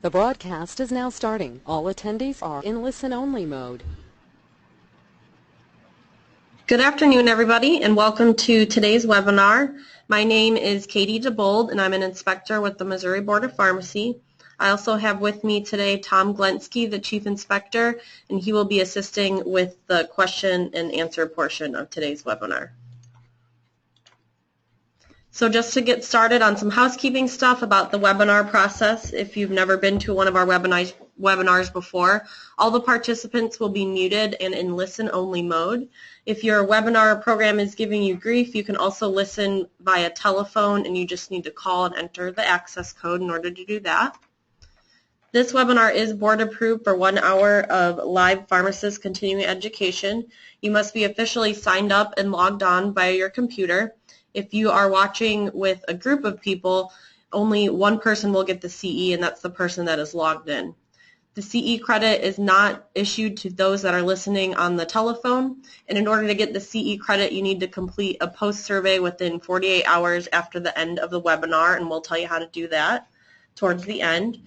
The broadcast is now starting. All attendees are in listen-only mode. Good afternoon, everybody, and welcome to today's webinar. My name is Katie DeBold, and I'm an inspector with the Missouri Board of Pharmacy. I also have with me today Tom Glensky, the Chief Inspector, and he will be assisting with the question and answer portion of today's webinar. So just to get started on some housekeeping stuff about the webinar process, if you've never been to one of our webinars before, all the participants will be muted and in listen-only mode. If your webinar program is giving you grief, you can also listen via telephone, and you just need to call and enter the access code in order to do that. This webinar is board approved for 1 hour of live pharmacist continuing education. You must be officially signed up and logged on via your computer. If you are watching with a group of people, only one person will get the CE, and that's the person that is logged in. The CE credit is not issued to those that are listening on the telephone, and in order to get the CE credit, you need to complete a post-survey within 48 hours after the end of the webinar, and we'll tell you how to do that towards the end.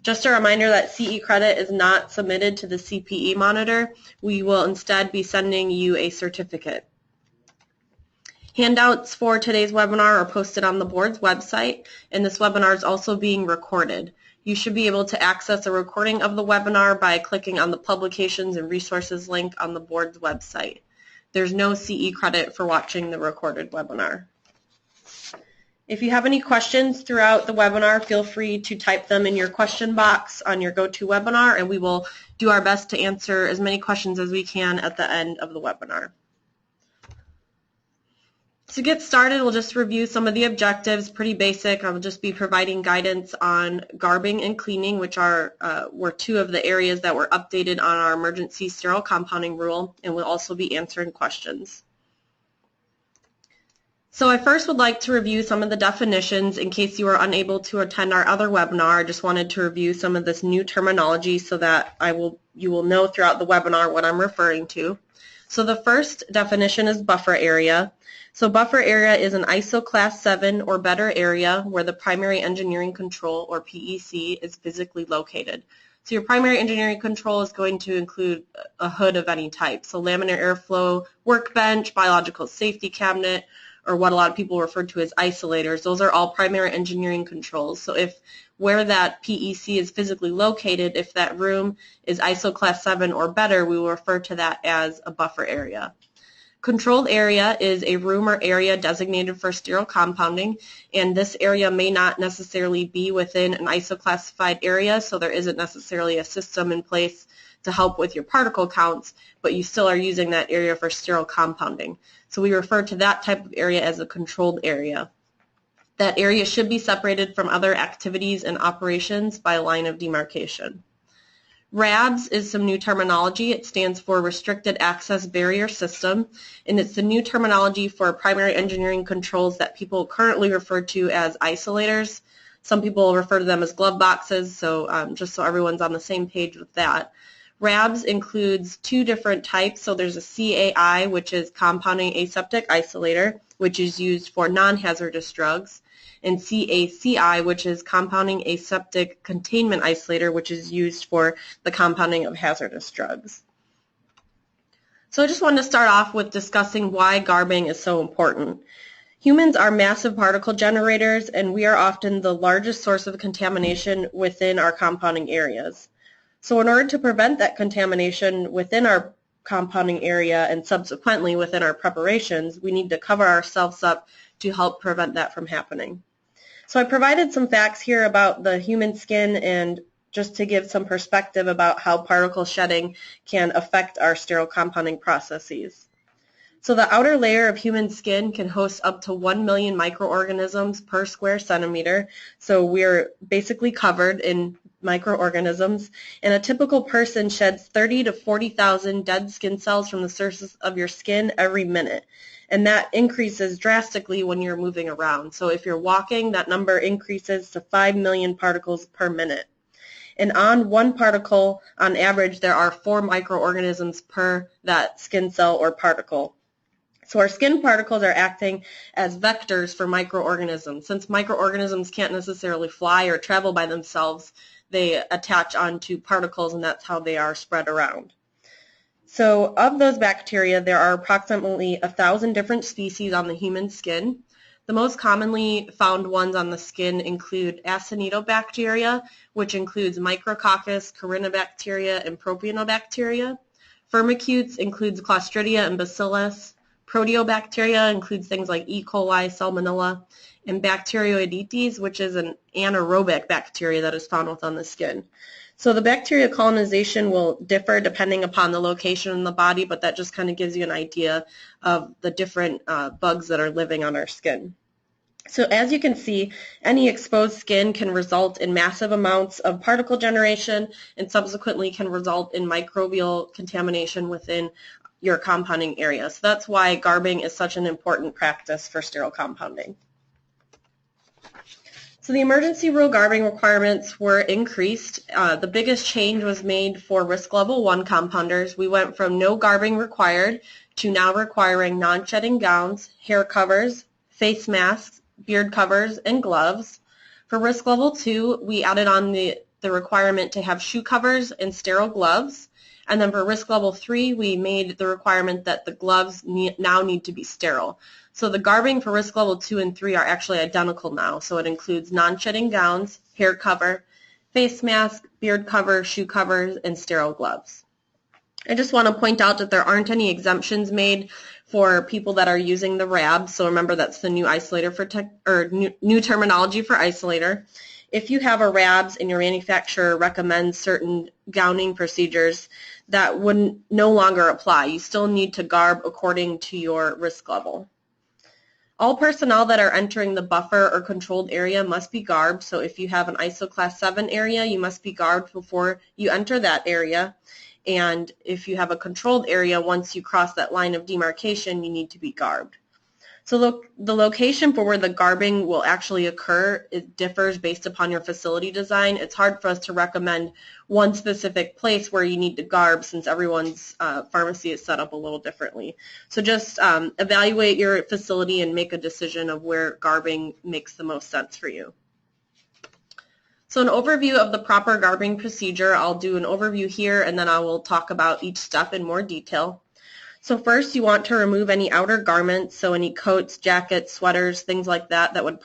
Just a reminder that CE credit is not submitted to the CPE monitor. We will instead be sending you a certificate. Handouts for today's webinar are posted on the board's website, and this webinar is also being recorded. You should be able to access a recording of the webinar by clicking on the Publications and Resources link on the board's website. There's no CE credit for watching the recorded webinar. If you have any questions throughout the webinar, feel free to type them in your question box on your GoToWebinar, and we will do our best to answer as many questions as we can at the end of the webinar. To get started, we'll just review some of the objectives, pretty basic. I will just be providing guidance on garbing and cleaning, which were two of the areas that were updated on our emergency sterile compounding rule, and we'll also be answering questions. So I first would like to review some of the definitions in case you are unable to attend our other webinar. I just wanted to review some of this new terminology so that you will know throughout the webinar what I'm referring to. So the first definition is buffer area. So buffer area is an ISO class 7 or better area where the primary engineering control, or PEC, is physically located. So your primary engineering control is going to include a hood of any type. So laminar airflow workbench, biological safety cabinet, or what a lot of people refer to as isolators. Those are all primary engineering controls. So if where that PEC is physically located, if that room is ISO class 7 or better, we will refer to that as a buffer area. Controlled area is a room or area designated for sterile compounding, and this area may not necessarily be within an ISO classified area, so there isn't necessarily a system in place to help with your particle counts, but you still are using that area for sterile compounding. So we refer to that type of area as a controlled area. That area should be separated from other activities and operations by a line of demarcation. RABS is some new terminology. It stands for Restricted Access Barrier System, and it's the new terminology for primary engineering controls that people currently refer to as isolators. Some people refer to them as glove boxes, so just so everyone's on the same page with that. RABS includes two different types. So there's a CAI, which is compounding aseptic isolator, which is used for non-hazardous drugs, and CACI, which is compounding aseptic containment isolator, which is used for the compounding of hazardous drugs. So I just wanted to start off with discussing why garbing is so important. Humans are massive particle generators, and we are often the largest source of contamination within our compounding areas. So in order to prevent that contamination within our compounding area and subsequently within our preparations, we need to cover ourselves up to help prevent that from happening. So I provided some facts here about the human skin, and just to give some perspective about how particle shedding can affect our sterile compounding processes. So the outer layer of human skin can host up to 1 million microorganisms per square centimeter. So we're basically covered in microorganisms, and a typical person sheds 30 to 40,000 dead skin cells from the surface of your skin every minute. And that increases drastically when you're moving around. So if you're walking, that number increases to 5 million particles per minute. And on one particle, on average, there are 4 microorganisms per that skin cell or particle. So our skin particles are acting as vectors for microorganisms. Since microorganisms can't necessarily fly or travel by themselves, they attach onto particles, and that's how they are spread around. So of those bacteria, there are approximately 1,000 different species on the human skin. The most commonly found ones on the skin include Acinetobacteria, which includes Micrococcus, Corynebacteria, and Propionibacteria. Firmicutes includes Clostridia and Bacillus. Proteobacteria includes things like E. coli, Salmonella, and Bacteroidetes, which is an anaerobic bacteria that is found within the skin. So the bacteria colonization will differ depending upon the location in the body, but that just kind of gives you an idea of the different bugs that are living on our skin. So as you can see, any exposed skin can result in massive amounts of particle generation and subsequently can result in microbial contamination within your compounding area. So that's why garbing is such an important practice for sterile compounding. So the emergency rule garbing requirements were increased. The biggest change was made for risk level 1 compounders. We went from no garbing required to now requiring non-shedding gowns, hair covers, face masks, beard covers, and gloves. For risk level 2, we added on the requirement to have shoe covers and sterile gloves. And then for risk level 3, we made the requirement that the gloves now need to be sterile. So the garbing for risk level 2 and 3 are actually identical now. So it includes non-shedding gowns, hair cover, face mask, beard cover, shoe covers, and sterile gloves. I just want to point out that there aren't any exemptions made for people that are using the RAB. So remember, that's the new isolator for new terminology for isolator. If you have a RABs and your manufacturer recommends certain gowning procedures, that would no longer apply. You still need to garb according to your risk level. All personnel that are entering the buffer or controlled area must be garbed. So if you have an ISO class 7 area, you must be garbed before you enter that area. And if you have a controlled area, once you cross that line of demarcation, you need to be garbed. So the location for where the garbing will actually occur, it differs based upon your facility design. It's hard for us to recommend one specific place where you need to garb since everyone's pharmacy is set up a little differently. So just evaluate your facility and make a decision of where garbing makes the most sense for you. So an overview of the proper garbing procedure, I'll do an overview here and then I will talk about each step in more detail. So first, you want to remove any outer garments, so any coats, jackets, sweaters, things like that that would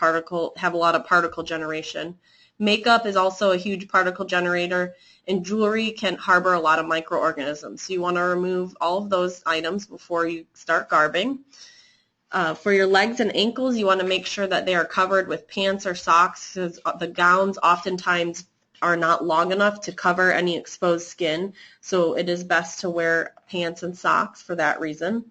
have a lot of particle generation. Makeup is also a huge particle generator, and jewelry can harbor a lot of microorganisms. So you want to remove all of those items before you start garbing. For your legs and ankles, you want to make sure that they are covered with pants or socks, because the gowns oftentimes are not long enough to cover any exposed skin, so it is best to wear pants and socks for that reason.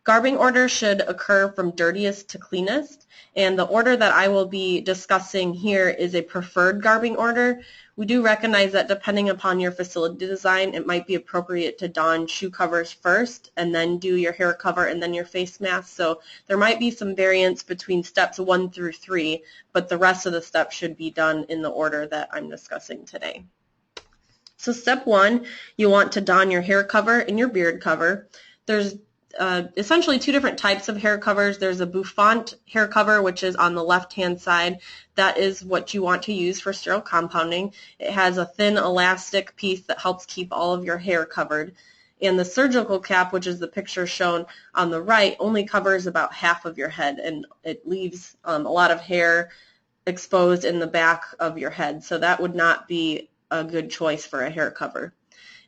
Garbing order should occur from dirtiest to cleanest, and the order that I will be discussing here is a preferred garbing order. We do recognize that depending upon your facility design, it might be appropriate to don shoe covers first and then do your hair cover and then your face mask. So there might be some variance between steps 1 through 3, but the rest of the steps should be done in the order that I'm discussing today. So step 1, you want to don your hair cover and your beard cover. There's essentially 2 different types of hair covers. There's a bouffant hair cover, which is on the left-hand side. That is what you want to use for sterile compounding. It has a thin elastic piece that helps keep all of your hair covered. And the surgical cap, which is the picture shown on the right, only covers about half of your head, and it leaves a lot of hair exposed in the back of your head. So that would not be a good choice for a hair cover.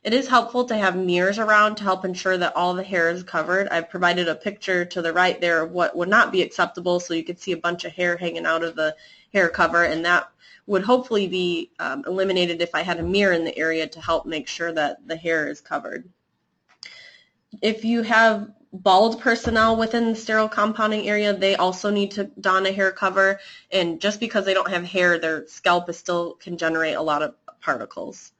It is helpful to have mirrors around to help ensure that all the hair is covered. I've provided a picture to the right there of what would not be acceptable, so you could see a bunch of hair hanging out of the hair cover, and that would hopefully be eliminated if I had a mirror in the area to help make sure that the hair is covered. If you have bald personnel within the sterile compounding area, they also need to don a hair cover, and just because they don't have hair, their scalp still can generate a lot of particles.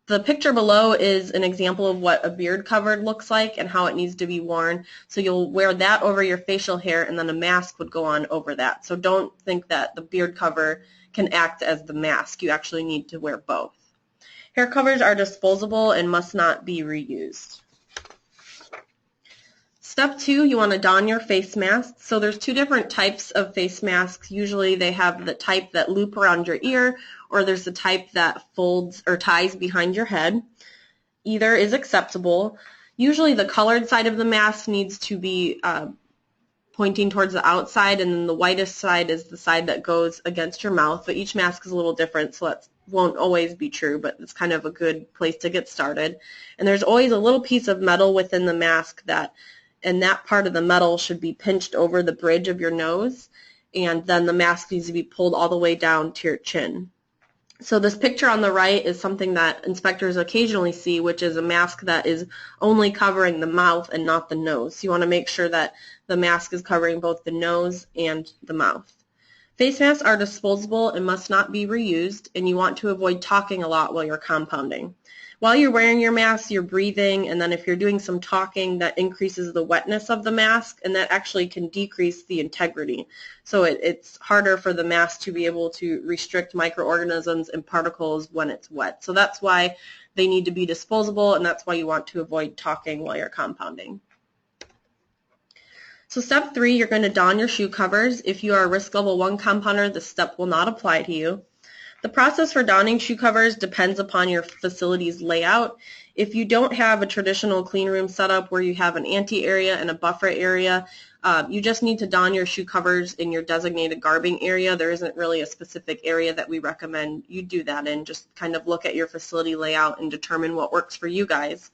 The picture below is an example of what a beard cover looks like and how it needs to be worn. So you'll wear that over your facial hair, and then a mask would go on over that. So don't think that the beard cover can act as the mask. You actually need to wear both. Hair covers are disposable and must not be reused. Step 2, you want to don your face mask. So there's two different types of face masks. Usually they have the type that loop around your ear, or there's the type that folds or ties behind your head. Either is acceptable. Usually the colored side of the mask needs to be pointing towards the outside, and then the whitest side is the side that goes against your mouth, but each mask is a little different, so that won't always be true, but it's kind of a good place to get started. And there's always a little piece of metal within the mask and that part of the metal should be pinched over the bridge of your nose, and then the mask needs to be pulled all the way down to your chin. So this picture on the right is something that inspectors occasionally see, which is a mask that is only covering the mouth and not the nose. So you want to make sure that the mask is covering both the nose and the mouth. Face masks are disposable and must not be reused, and you want to avoid talking a lot while you're compounding. While you're wearing your mask, you're breathing, and then if you're doing some talking, that increases the wetness of the mask, and that actually can decrease the integrity. So it's harder for the mask to be able to restrict microorganisms and particles when it's wet. So that's why they need to be disposable, and that's why you want to avoid talking while you're compounding. So step 3, you're going to don your shoe covers. If you are a risk level 1 compounder, this step will not apply to you. The process for donning shoe covers depends upon your facility's layout. If you don't have a traditional clean room setup where you have an ante area and a buffer area, you just need to don your shoe covers in your designated garbing area. There isn't really a specific area that we recommend you do that in. Just kind of look at your facility layout and determine what works for you guys.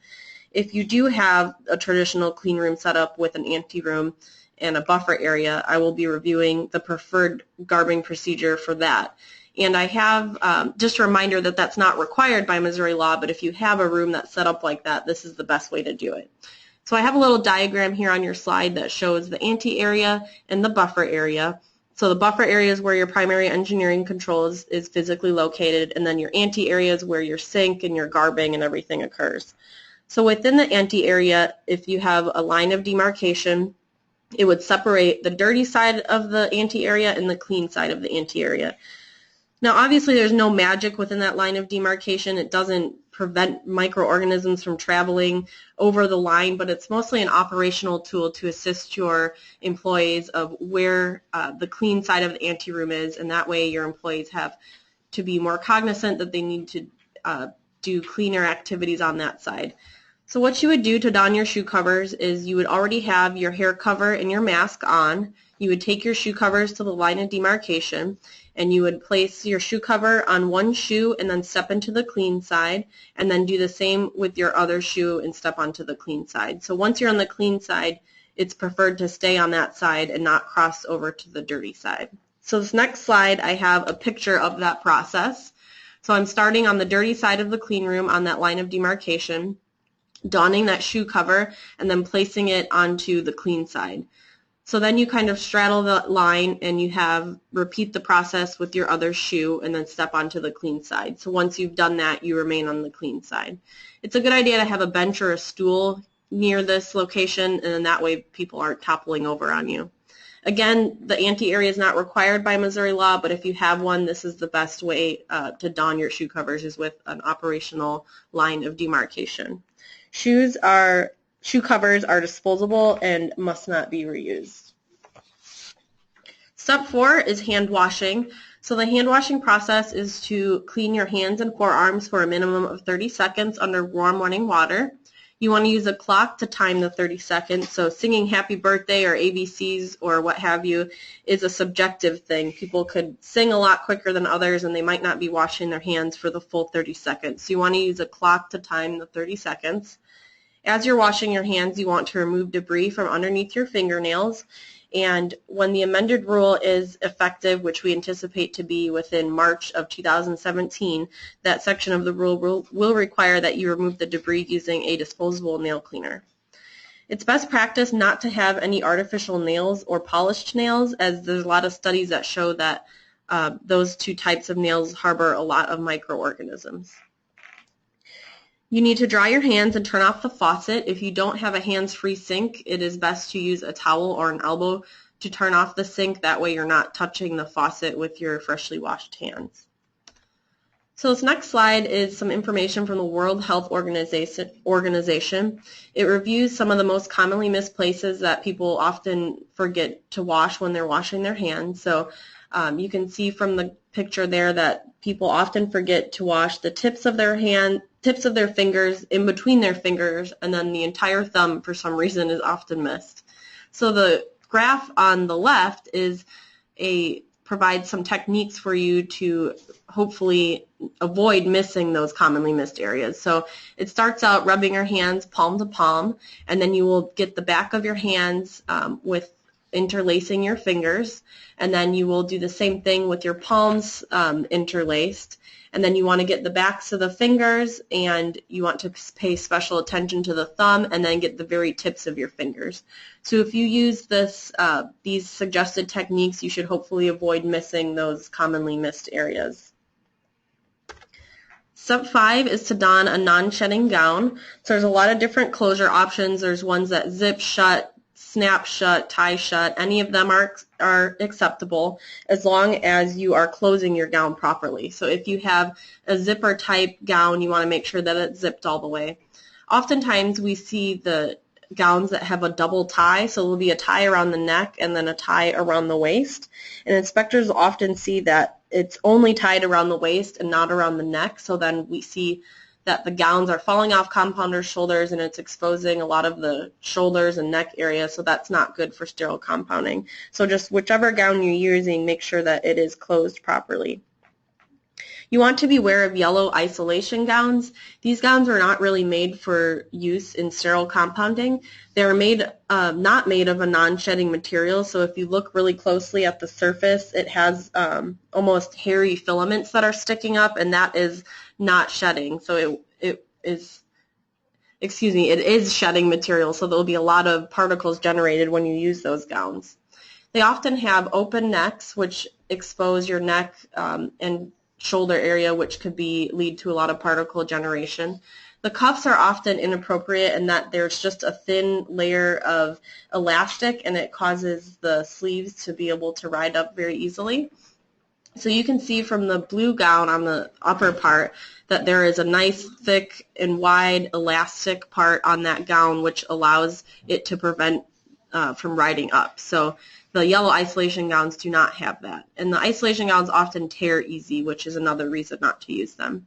If you do have a traditional clean room setup with an ante room and a buffer area, I will be reviewing the preferred garbing procedure for that. And I have just a reminder that that's not required by Missouri law, but if you have a room that's set up like that, this is the best way to do it. So I have a little diagram here on your slide that shows the ante area and the buffer area. So the buffer area is where your primary engineering controls is physically located, and then your ante area is where your sink and your garbing and everything occurs. So within the ante area, if you have a line of demarcation, it would separate the dirty side of the ante area and the clean side of the ante area. Now, obviously, there's no magic within that line of demarcation. It doesn't prevent microorganisms from traveling over the line, but it's mostly an operational tool to assist your employees of where the clean side of the ante room is, and that way your employees have to be more cognizant that they need to do cleaner activities on that side. So what you would do to don your shoe covers is you would already have your hair cover and your mask on. You would take your shoe covers to the line of demarcation, and you would place your shoe cover on one shoe and then step into the clean side, and then do the same with your other shoe and step onto the clean side. So once you're on the clean side, it's preferred to stay on that side and not cross over to the dirty side. So this next slide, I have a picture of that process. So I'm starting on the dirty side of the clean room on that line of demarcation, donning that shoe cover, and then placing it onto the clean side. So then you kind of straddle the line and you repeat the process with your other shoe and then step onto the clean side. So once you've done that, you remain on the clean side. It's a good idea to have a bench or a stool near this location, and then that way people aren't toppling over on you. Again, the ante area is not required by Missouri law, but if you have one, this is the best way to don your shoe covers, is with an operational line of demarcation. Shoe covers are disposable and must not be reused. Step 4 is hand washing. So the hand washing process is to clean your hands and forearms for a minimum of 30 seconds under warm running water. You want to use a clock to time the 30 seconds. So singing happy birthday or ABCs or what have you is a subjective thing. People could sing a lot quicker than others, and they might not be washing their hands for the full 30 seconds. So you want to use a clock to time the 30 seconds. As you're washing your hands, you want to remove debris from underneath your fingernails. And when the amended rule is effective, which we anticipate to be within March of 2017, that section of the rule will require that you remove the debris using a disposable nail cleaner. It's best practice not to have any artificial nails or polished nails, as there's a lot of studies that show that those two types of nails harbor a lot of microorganisms. You need to dry your hands and turn off the faucet. If you don't have a hands-free sink, it is best to use a towel or an elbow to turn off the sink. That way you're not touching the faucet with your freshly washed hands. So this next slide is some information from the World Health Organization. It reviews some of the most commonly missed places that people often forget to wash when they're washing their hands. So you can see from the picture there that people often forget to wash the tips of their fingers, in between their fingers, and then the entire thumb for some reason is often missed. So the graph on the left provides some techniques for you to hopefully avoid missing those commonly missed areas. So it starts out rubbing your hands palm to palm, and then you will get the back of your hands with interlacing your fingers, and then you will do the same thing with your palms interlaced. And then you want to get the backs of the fingers, and you want to pay special attention to the thumb, and then get the very tips of your fingers. So if you use these suggested techniques, you should hopefully avoid missing those commonly missed areas. Step 5 is to don a non-shedding gown. So there's a lot of different closure options. There's ones that zip shut, snap shut, tie shut. Any of them are acceptable as long as you are closing your gown properly. So if you have a zipper type gown, you want to make sure that it's zipped all the way. Oftentimes we see the gowns that have a double tie, so there'll be a tie around the neck and then a tie around the waist. And inspectors often see that it's only tied around the waist and not around the neck, so then we see that the gowns are falling off compounders' shoulders and it's exposing a lot of the shoulders and neck area, so that's not good for sterile compounding. So just whichever gown you're using, make sure that it is closed properly. You want to be aware of yellow isolation gowns. These gowns are not really made for use in sterile compounding. They're not made of a non-shedding material, so if you look really closely at the surface, it has almost hairy filaments that are sticking up, and that is not shedding. So it is shedding material, so there will be a lot of particles generated when you use those gowns. They often have open necks, which expose your neck and shoulder area, which could lead to a lot of particle generation. The cuffs are often inappropriate in that there's just a thin layer of elastic, and it causes the sleeves to be able to ride up very easily. So you can see from the blue gown on the upper part that there is a nice thick and wide elastic part on that gown, which allows it to prevent from riding up. So the yellow isolation gowns do not have that. And the isolation gowns often tear easy, which is another reason not to use them.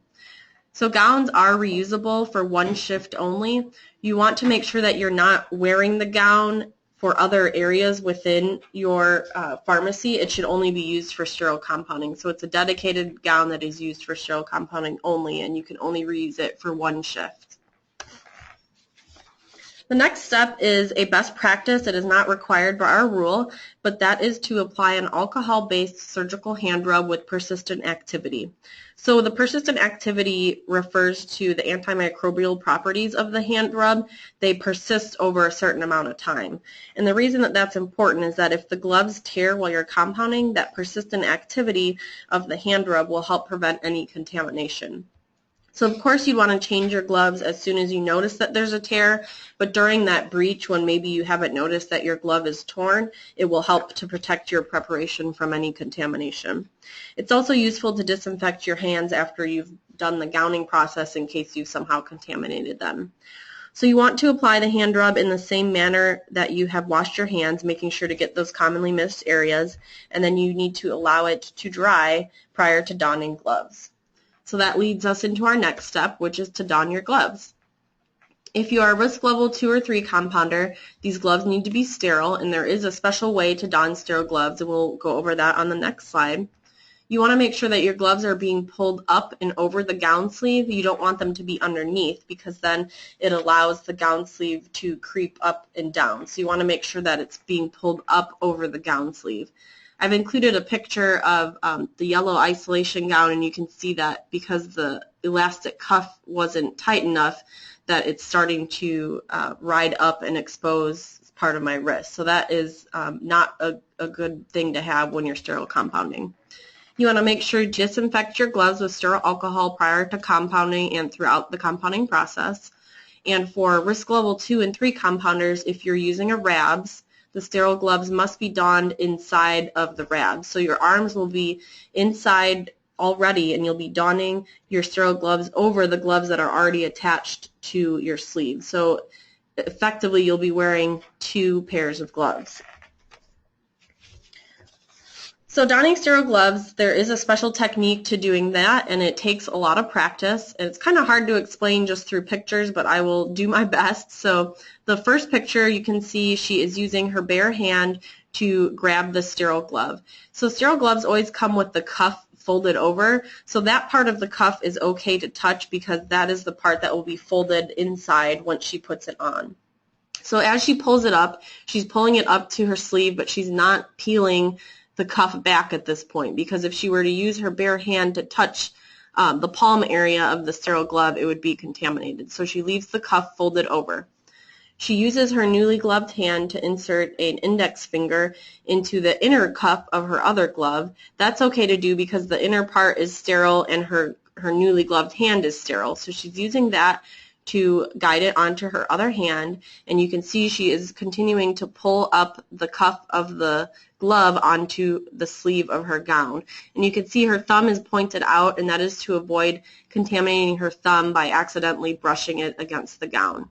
So gowns are reusable for one shift only. You want to make sure that you're not wearing the gown for other areas within your pharmacy. It should only be used for sterile compounding. So it's a dedicated gown that is used for sterile compounding only, and you can only reuse it for one shift. The next step is a best practice. It is not required by our rule, but that is to apply an alcohol-based surgical hand rub with persistent activity. So the persistent activity refers to the antimicrobial properties of the hand rub. They persist over a certain amount of time. And the reason that that's important is that if the gloves tear while you're compounding, that persistent activity of the hand rub will help prevent any contamination. So of course you'd want to change your gloves as soon as you notice that there's a tear, but during that breach when maybe you haven't noticed that your glove is torn, it will help to protect your preparation from any contamination. It's also useful to disinfect your hands after you've done the gowning process in case you've somehow contaminated them. So you want to apply the hand rub in the same manner that you have washed your hands, making sure to get those commonly missed areas, and then you need to allow it to dry prior to donning gloves. So that leads us into our next step, which is to don your gloves. If you are a risk level 2 or 3 compounder, these gloves need to be sterile, and there is a special way to don sterile gloves, and we'll go over that on the next slide. You want to make sure that your gloves are being pulled up and over the gown sleeve. You don't want them to be underneath, because then it allows the gown sleeve to creep up and down. So you want to make sure that it's being pulled up over the gown sleeve. I've included a picture of the yellow isolation gown, and you can see that because the elastic cuff wasn't tight enough that it's starting to ride up and expose part of my wrist. So that is not a good thing to have when you're sterile compounding. You want to make sure you disinfect your gloves with sterile alcohol prior to compounding and throughout the compounding process. And for risk level 2 and 3 compounders, if you're using a RABS, the sterile gloves must be donned inside of the RABS. So your arms will be inside already, and you'll be donning your sterile gloves over the gloves that are already attached to your sleeve. So effectively, you'll be wearing 2 pairs of gloves. So donning sterile gloves, there is a special technique to doing that, and it takes a lot of practice. And it's kind of hard to explain just through pictures, but I will do my best. So the first picture, you can see she is using her bare hand to grab the sterile glove. So sterile gloves always come with the cuff folded over, so that part of the cuff is okay to touch because that is the part that will be folded inside once she puts it on. So as she pulls it up, she's pulling it up to her sleeve, but she's not peeling the cuff back at this point, because if she were to use her bare hand to touch the palm area of the sterile glove, it would be contaminated. So she leaves the cuff folded over. She uses her newly gloved hand to insert an index finger into the inner cuff of her other glove. That's okay to do because the inner part is sterile and her newly gloved hand is sterile. So she's using that to guide it onto her other hand, and you can see she is continuing to pull up the cuff of the glove onto the sleeve of her gown. And you can see her thumb is pointed out, and that is to avoid contaminating her thumb by accidentally brushing it against the gown.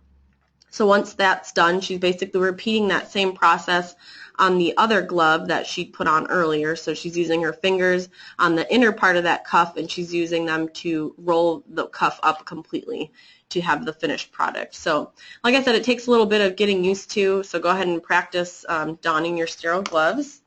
So once that's done, she's basically repeating that same process on the other glove that she put on earlier. So she's using her fingers on the inner part of that cuff, and she's using them to roll the cuff up completely to have the finished product. So like I said, it takes a little bit of getting used to, so go ahead and practice donning your sterile gloves.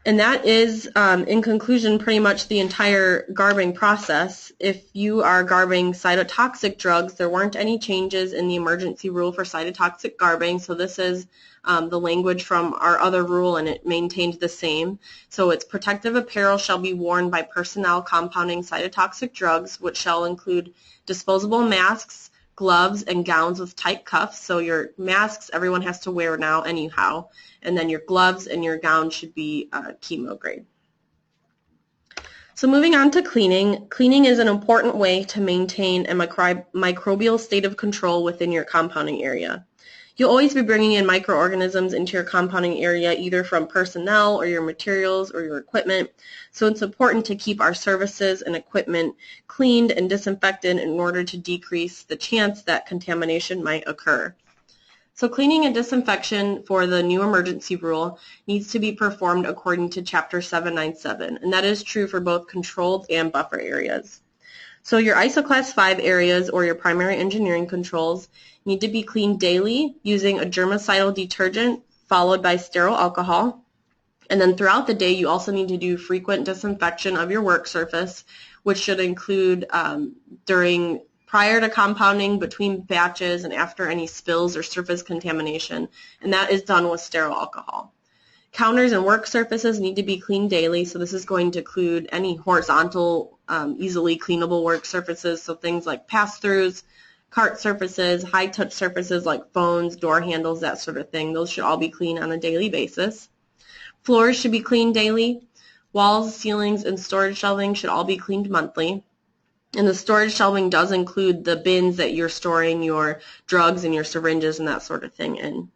And that is, in conclusion, pretty much the entire garbing process. If you are garbing cytotoxic drugs, there weren't any changes in the emergency rule for cytotoxic garbing, so this is the language from our other rule, and it maintained the same. So it's protective apparel shall be worn by personnel compounding cytotoxic drugs, which shall include disposable masks, gloves, and gowns with tight cuffs. So your masks everyone has to wear now anyhow, and then your gloves and your gown should be chemo grade. So moving on to cleaning. Cleaning is an important way to maintain a microbial state of control within your compounding area. You'll always be bringing in microorganisms into your compounding area, either from personnel or your materials or your equipment. So it's important to keep our services and equipment cleaned and disinfected in order to decrease the chance that contamination might occur. So cleaning and disinfection for the new emergency rule needs to be performed according to Chapter 797, and that is true for both controlled and buffer areas. So your ISO Class 5 areas, or your primary engineering controls, need to be cleaned daily using a germicidal detergent followed by sterile alcohol. And then throughout the day, you also need to do frequent disinfection of your work surface, which should include prior to compounding, between batches, and after any spills or surface contamination, and that is done with sterile alcohol. Counters and work surfaces need to be cleaned daily, so this is going to include any horizontal, easily cleanable work surfaces, so things like pass-throughs, cart surfaces, high-touch surfaces like phones, door handles, that sort of thing. Those should all be cleaned on a daily basis. Floors should be cleaned daily. Walls, ceilings, and storage shelving should all be cleaned monthly. And the storage shelving does include the bins that you're storing your drugs and your syringes and that sort of thing in.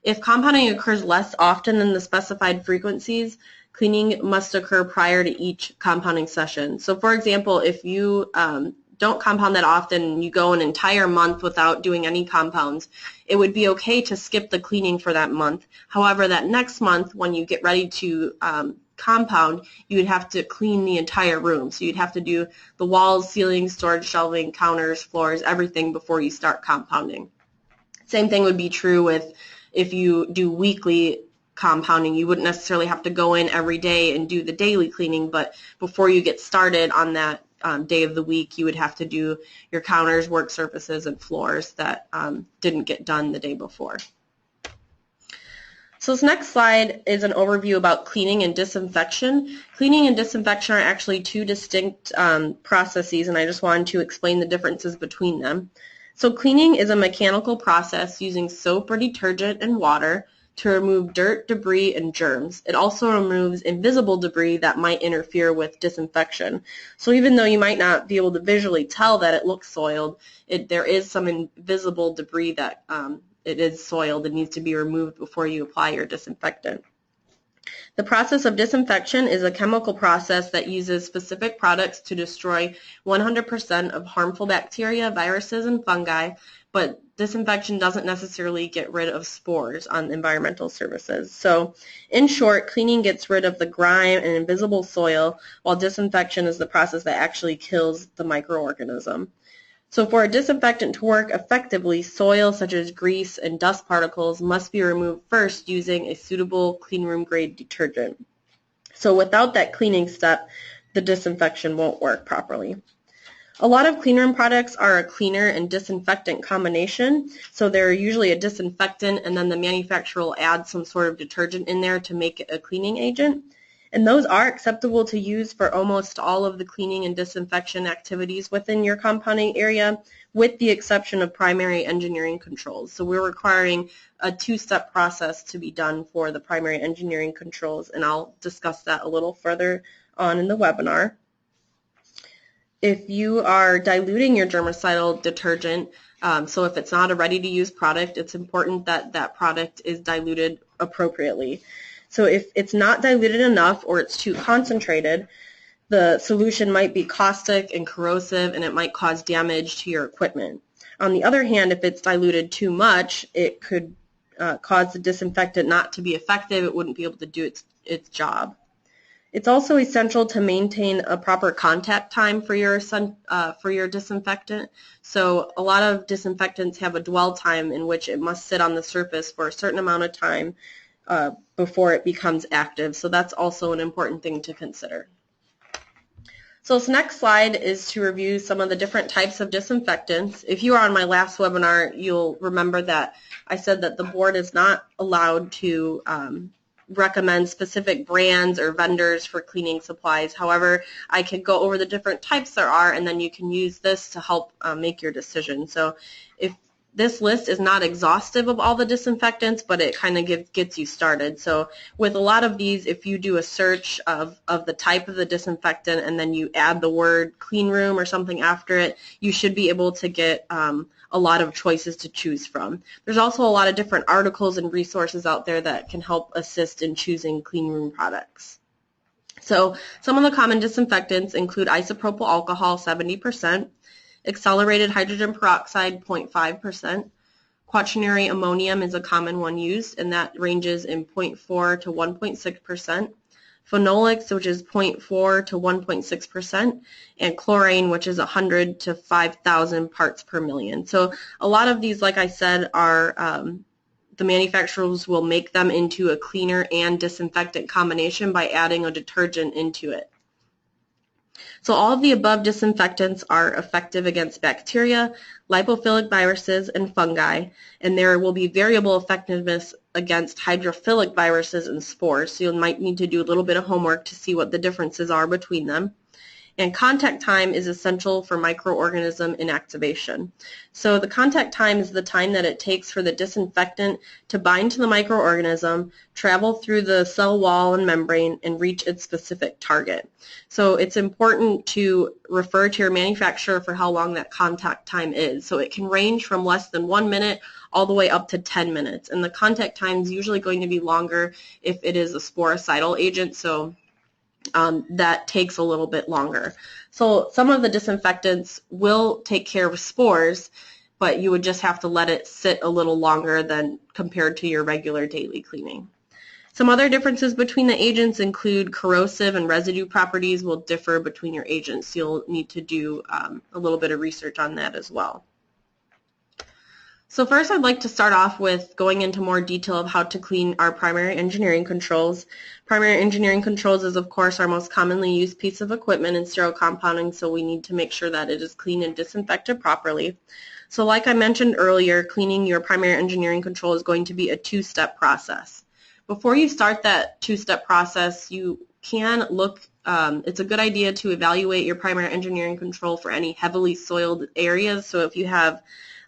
If compounding occurs less often than the specified frequencies, cleaning must occur prior to each compounding session. So for example, if you don't compound that often, you go an entire month without doing any compounds, it would be okay to skip the cleaning for that month. However, that next month, when you get ready to compound, you would have to clean the entire room. So you'd have to do the walls, ceilings, storage shelving, counters, floors, everything before you start compounding. Same thing would be true with if you do weekly compounding. You wouldn't necessarily have to go in every day and do the daily cleaning, but before you get started on that day of the week, you would have to do your counters, work surfaces, and floors that didn't get done the day before. So this next slide is an overview about cleaning and disinfection. Cleaning and disinfection are actually two distinct processes, and I just wanted to explain the differences between them. So cleaning is a mechanical process using soap or detergent and water to remove dirt, debris, and germs. It also removes invisible debris that might interfere with disinfection. So even though you might not be able to visually tell that it looks soiled, there is some invisible debris that it is soiled and needs to be removed before you apply your disinfectant. The process of disinfection is a chemical process that uses specific products to destroy 100% of harmful bacteria, viruses, and fungi, but disinfection doesn't necessarily get rid of spores on environmental surfaces. So in short, cleaning gets rid of the grime and invisible soil, while disinfection is the process that actually kills the microorganism. So for a disinfectant to work effectively, soil such as grease and dust particles must be removed first using a suitable cleanroom grade detergent. So without that cleaning step, the disinfection won't work properly. A lot of cleanroom products are a cleaner and disinfectant combination, so they're usually a disinfectant and then the manufacturer will add some sort of detergent in there to make it a cleaning agent. And those are acceptable to use for almost all of the cleaning and disinfection activities within your compounding area, with the exception of primary engineering controls. So we're requiring a two-step process to be done for the primary engineering controls, and I'll discuss that a little further on in the webinar. If you are diluting your germicidal detergent, so if it's not a ready-to-use product, it's important that that product is diluted appropriately. So if it's not diluted enough or it's too concentrated, the solution might be caustic and corrosive, and it might cause damage to your equipment. On the other hand, if it's diluted too much, it could cause the disinfectant not to be effective. It wouldn't be able to do its job. It's also essential to maintain a proper contact time for your disinfectant. So a lot of disinfectants have a dwell time in which it must sit on the surface for a certain amount of time before it becomes active. So that's also an important thing to consider. So this next slide is to review some of the different types of disinfectants. If you were on my last webinar, you'll remember that I said that the board is not allowed to recommend specific brands or vendors for cleaning supplies. However, I can go over the different types there are, and then you can use this to help make your decision. So if this list is not exhaustive of all the disinfectants, but it kind of gets you started. So with a lot of these, if you do a search of the type of the disinfectant and then you add the word clean room or something after it, you should be able to get a lot of choices to choose from. There's also a lot of different articles and resources out there that can help assist in choosing clean room products. So some of the common disinfectants include isopropyl alcohol, 70%, accelerated hydrogen peroxide, 0.5%. Quaternary ammonium is a common one used, and that ranges in 0.4 to 1.6%. Phenolics, which is 0.4 to 1.6%, and chlorine, which is 100 to 5,000 parts per million. So a lot of these, like I said, are the manufacturers will make them into a cleaner and disinfectant combination by adding a detergent into it. So all of the above disinfectants are effective against bacteria, lipophilic viruses, and fungi, and there will be variable effectiveness against hydrophilic viruses and spores, so you might need to do a little bit of homework to see what the differences are between them. And contact time is essential for microorganism inactivation. So the contact time is the time that it takes for the disinfectant to bind to the microorganism, travel through the cell wall and membrane, and reach its specific target. So it's important to refer to your manufacturer for how long that contact time is. So it can range from less than 1 minute all the way up to 10 minutes. And the contact time is usually going to be longer if it is a sporicidal agent, so that takes a little bit longer. So some of the disinfectants will take care of spores, but you would just have to let it sit a little longer than compared to your regular daily cleaning. Some other differences between the agents include corrosive and residue properties will differ between your agents. You'll need to do a little bit of research on that as well. So first I'd like to start off with going into more detail of how to clean our primary engineering controls. Primary engineering controls is of course our most commonly used piece of equipment in sterile compounding, so we need to make sure that it is cleaned and disinfected properly. So like I mentioned earlier, cleaning your primary engineering control is going to be a two-step process. Before you start that two-step process, you can look, it's a good idea to evaluate your primary engineering control for any heavily soiled areas. So if you have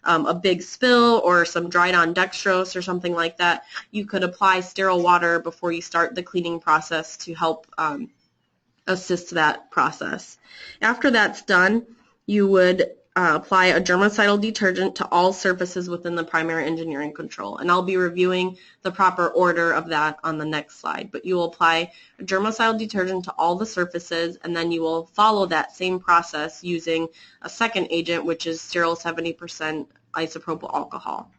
a big spill or some dried on dextrose or something like that, you could apply sterile water before you start the cleaning process to help assist that process. After that's done, you would apply a germicidal detergent to all surfaces within the primary engineering control. And I'll be reviewing the proper order of that on the next slide. But you will apply a germicidal detergent to all the surfaces, and then you will follow that same process using a second agent, which is sterile 70% isopropyl alcohol.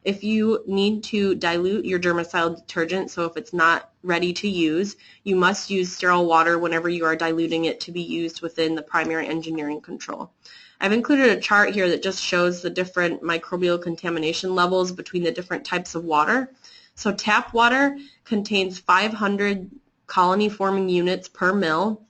If you need to dilute your germicidal detergent, so if it's not ready to use, you must use sterile water whenever you are diluting it to be used within the primary engineering control. I've included a chart here that just shows the different microbial contamination levels between the different types of water. So tap water contains 500 colony-forming units per mil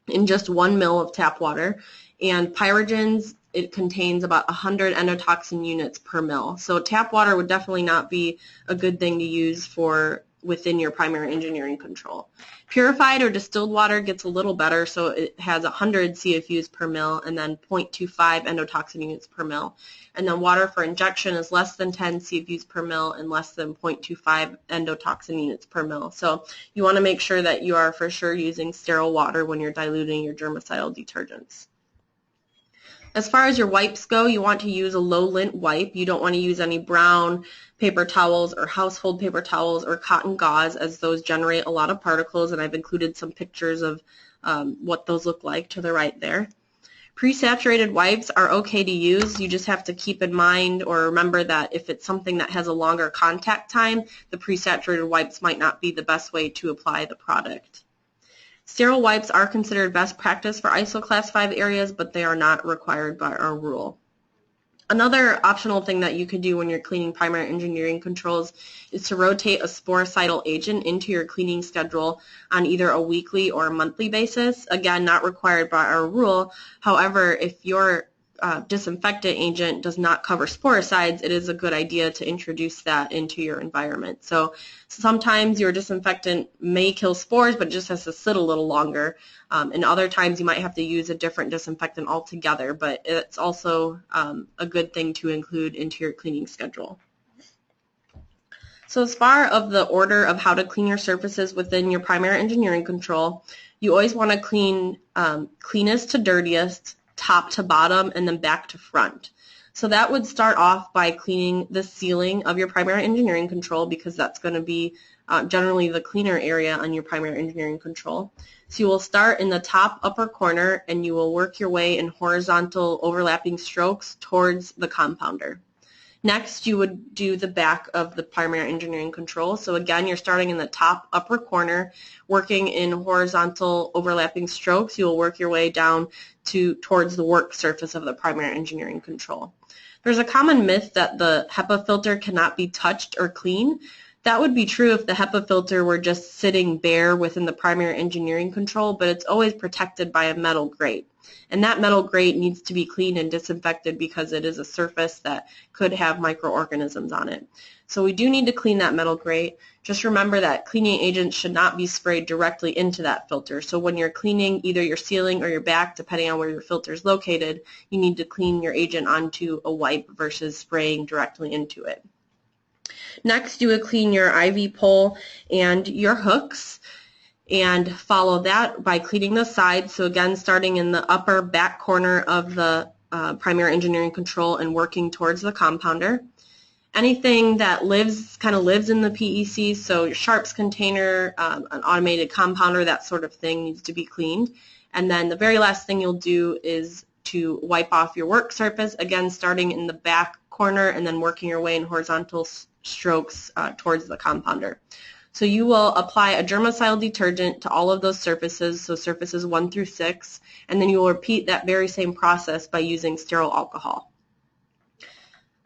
in just 1 mil of tap water, and pyrogens, it contains about 100 endotoxin units per mil. So tap water would definitely not be a good thing to use for within your primary engineering control. Purified or distilled water gets a little better, so it has 100 CFUs per mil and then 0.25 endotoxin units per mil. And then water for injection is less than 10 CFUs per mil and less than 0.25 endotoxin units per mil. So you want to make sure that you are for sure using sterile water when you're diluting your germicidal detergents. As far as your wipes go, you want to use a low lint wipe. You don't want to use any brown paper towels or household paper towels or cotton gauze, as those generate a lot of particles, and I've included some pictures of what those look like to the right there. Pre-saturated wipes are okay to use. You just have to keep in mind or remember that if it's something that has a longer contact time, the pre-saturated wipes might not be the best way to apply the product. Sterile wipes are considered best practice for ISO Class 5 areas, but they are not required by our rule. Another optional thing that you could do when you're cleaning primary engineering controls is to rotate a sporicidal agent into your cleaning schedule on either a weekly or a monthly basis. Again, not required by our rule. However, if your disinfectant agent does not cover sporicides, it is a good idea to introduce that into your environment. So sometimes your disinfectant may kill spores, but it just has to sit a little longer. And other times you might have to use a different disinfectant altogether, but it's also a good thing to include into your cleaning schedule. So as far as the order of how to clean your surfaces within your primary engineering control, you always want to clean cleanest to dirtiest, top to bottom, and then back to front. So that would start off by cleaning the ceiling of your primary engineering control, because that's going to be generally the cleaner area on your primary engineering control. So you will start in the top upper corner and you will work your way in horizontal overlapping strokes towards the compounder. Next, you would do the back of the primary engineering control. So again, you're starting in the top upper corner, working in horizontal overlapping strokes. You will work your way down towards the work surface of the primary engineering control. There's a common myth that the HEPA filter cannot be touched or cleaned. That would be true if the HEPA filter were just sitting bare within the primary engineering control, but it's always protected by a metal grate. And that metal grate needs to be cleaned and disinfected because it is a surface that could have microorganisms on it. So we do need to clean that metal grate. Just remember that cleaning agents should not be sprayed directly into that filter. So when you're cleaning either your ceiling or your back, depending on where your filter is located, you need to clean your agent onto a wipe versus spraying directly into it. Next, you would clean your IV pole and your hooks, and follow that by cleaning the sides. So again, starting in the upper back corner of the primary engineering control and working towards the compounder. Anything that kind of lives in the PEC, so your sharps container, an automated compounder, that sort of thing needs to be cleaned. And then the very last thing you'll do is to wipe off your work surface, again starting in the back corner and then working your way in horizontal strokes towards the compounder. So you will apply a germicidal detergent to all of those surfaces, so surfaces 1 through 6, and then you will repeat that very same process by using sterile alcohol.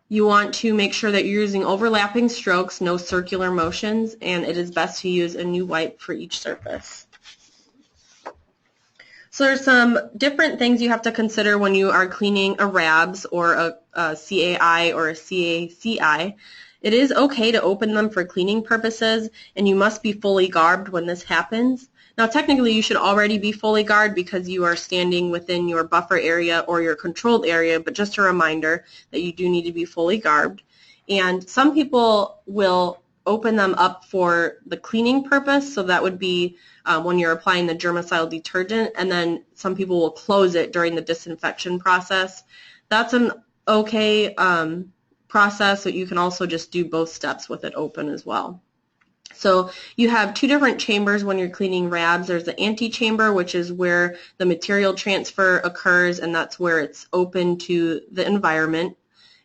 You want to make sure that you're using overlapping strokes, no circular motions, and it is best to use a new wipe for each surface. So there's some different things you have to consider when you are cleaning a RABS or a CAI or a CACI. It is okay to open them for cleaning purposes, and you must be fully garbed when this happens. Now, technically, you should already be fully garbed because you are standing within your buffer area or your controlled area, but just a reminder that you do need to be fully garbed. And some people will open them up for the cleaning purpose, so that would be when you're applying the germicidal detergent, and then some people will close it during the disinfection process. That's an okay process, but you can also just do both steps with it open as well. So you have two different chambers when you're cleaning RABs. There's the antechamber, which is where the material transfer occurs, and that's where it's open to the environment.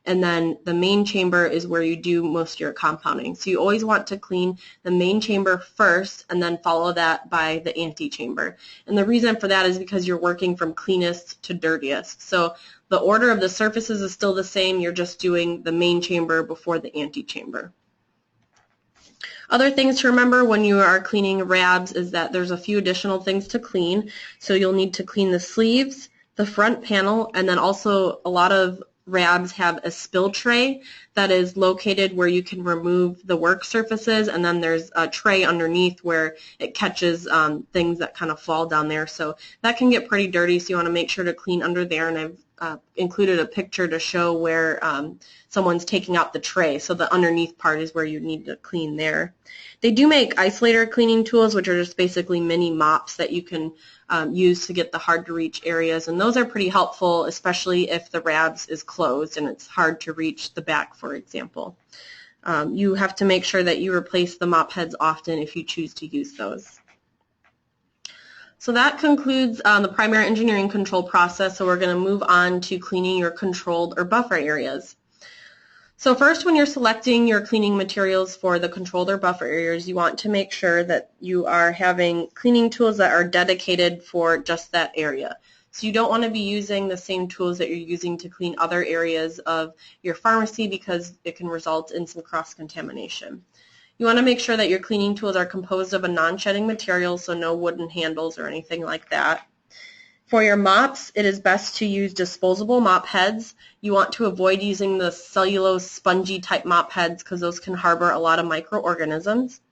And then the main chamber is where you do most of your compounding. So you always want to clean the main chamber first and then follow that by the antechamber. And the reason for that is because you're working from cleanest to dirtiest. So the order of the surfaces is still the same. You're just doing the main chamber before the antechamber. Other things to remember when you are cleaning RABs is that there's a few additional things to clean. So you'll need to clean the sleeves, the front panel, and then also a lot of RABs have a spill tray that is located where you can remove the work surfaces, and then there's a tray underneath where it catches things that kind of fall down there. So that can get pretty dirty, so you want to make sure to clean under there, and I've included a picture to show where someone's taking out the tray. So the underneath part is where you need to clean there. They do make isolator cleaning tools, which are just basically mini mops that you can use to get the hard to reach areas, and those are pretty helpful, especially if the RABs is closed and it's hard to reach the back, for example. You have to make sure that you replace the mop heads often if you choose to use those. So that concludes the primary engineering control process. So we're going to move on to cleaning your controlled or buffer areas. So first, when you're selecting your cleaning materials for the controlled or buffer areas, you want to make sure that you are having cleaning tools that are dedicated for just that area. So you don't want to be using the same tools that you're using to clean other areas of your pharmacy because it can result in some cross-contamination. You want to make sure that your cleaning tools are composed of a non-shedding material, so no wooden handles or anything like that. For your mops, it is best to use disposable mop heads. You want to avoid using the cellulose spongy type mop heads because those can harbor a lot of microorganisms.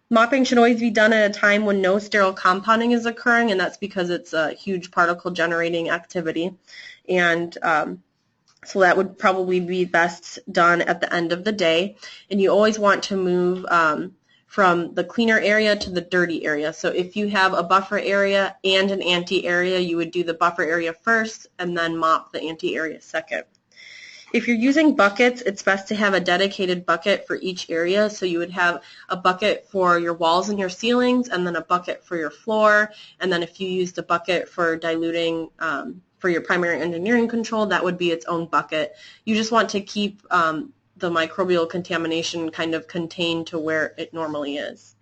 Mopping should always be done at a time when no sterile compounding is occurring, and that's because it's a huge particle generating activity. And so that would probably be best done at the end of the day. And you always want to move from the cleaner area to the dirty area. So if you have a buffer area and an ante area, you would do the buffer area first and then mop the ante area second. If you're using buckets, it's best to have a dedicated bucket for each area. So you would have a bucket for your walls and your ceilings, and then a bucket for your floor, and then if you used a bucket for diluting for your primary engineering control, that would be its own bucket. You just want to keep the microbial contamination kind of contained to where it normally is.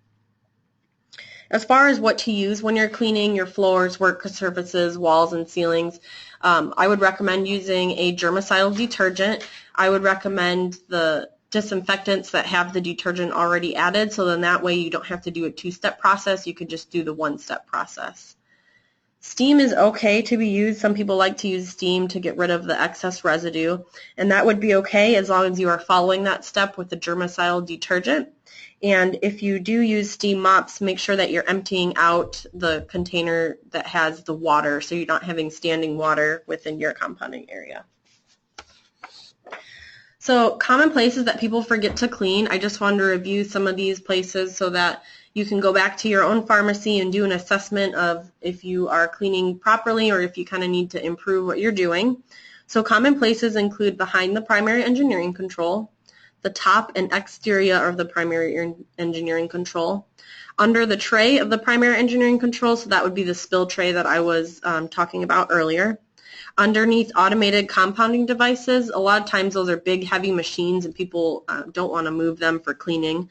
As far as what to use when you're cleaning your floors, work surfaces, walls, and ceilings, I would recommend using a germicidal detergent. I would recommend the disinfectants that have the detergent already added, so then that way you don't have to do a two-step process. You could just do the one-step process. Steam is okay to be used. Some people like to use steam to get rid of the excess residue, and that would be okay as long as you are following that step with the germicidal detergent. And if you do use steam mops, make sure that you're emptying out the container that has the water so you're not having standing water within your compounding area. So common places that people forget to clean, I just wanted to review some of these places so that you can go back to your own pharmacy and do an assessment of if you are cleaning properly or if you kind of need to improve what you're doing. So common places include behind the primary engineering control, the top and exterior of the primary engineering control, under the tray of the primary engineering control, so that would be the spill tray that I was talking about earlier. Underneath automated compounding devices, a lot of times those are big heavy machines and people don't want to move them for cleaning.